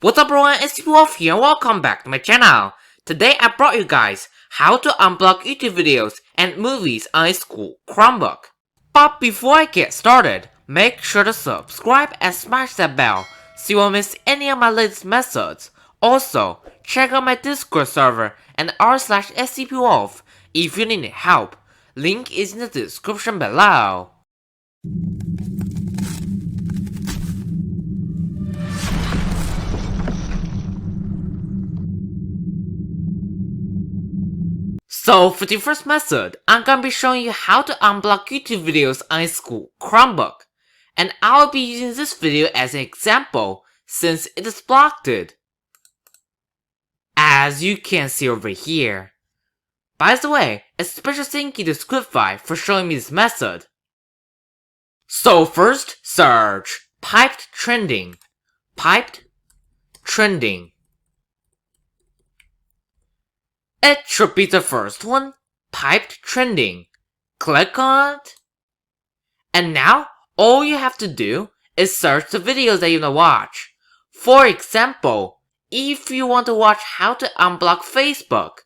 What's up everyone, SCPWolf here and welcome back to my channel. Today I brought you guys how to unblock YouTube videos and movies on a school Chromebook. But before I get started, make sure to subscribe and smash that bell so you won't miss any of my latest methods. Also, check out my Discord server and r/SCPWolf if you need help. Link is in the description below. So for the first method, I'm gonna be showing you how to unblock YouTube videos on a school Chromebook. And I'll be using this video as an example since it is blocked. As you can see over here. By the way, a special thank you to Squidfy for showing me this method. So first, search piped trending. Piped trending. It should be the first one, piped trending. Click on it. And now, all you have to do is search the videos that you want to watch. For example, if you want to watch how to unblock Facebook,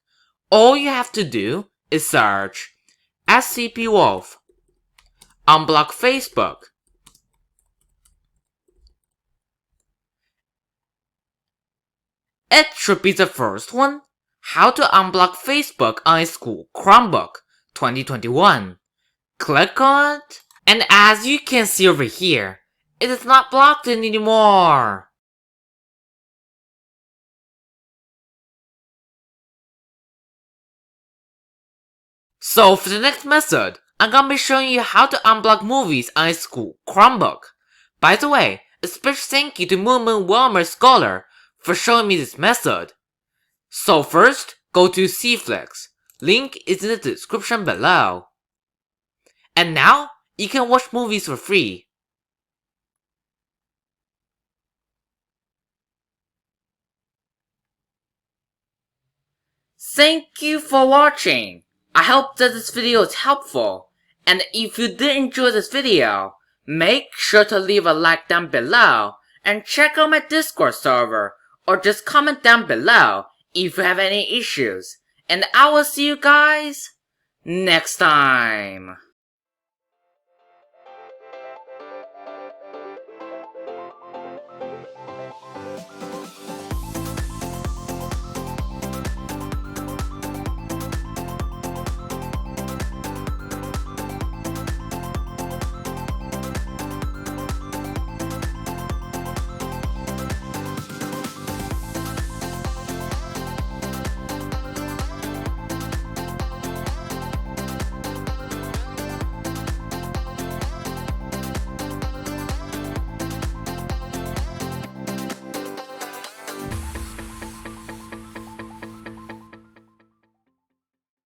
all you have to do is search SCPWolf. Unblock Facebook. It should be the first one. How to unblock Facebook on a school Chromebook 2021. Click on it, and as you can see over here, it is not blocked anymore. So for the next method, I'm gonna be showing you how to unblock movies on a school Chromebook. By the way, a special thank you to Moon Wilmer Scholar for showing me this method. So first, go to sealflix. Link is in the description below. And now, you can watch movies for free. Thank you for watching. I hope that this video is helpful. And if you did enjoy this video, make sure to leave a like down below and check out my Discord server or just comment down below if you have any issues, and I will see you guys next time.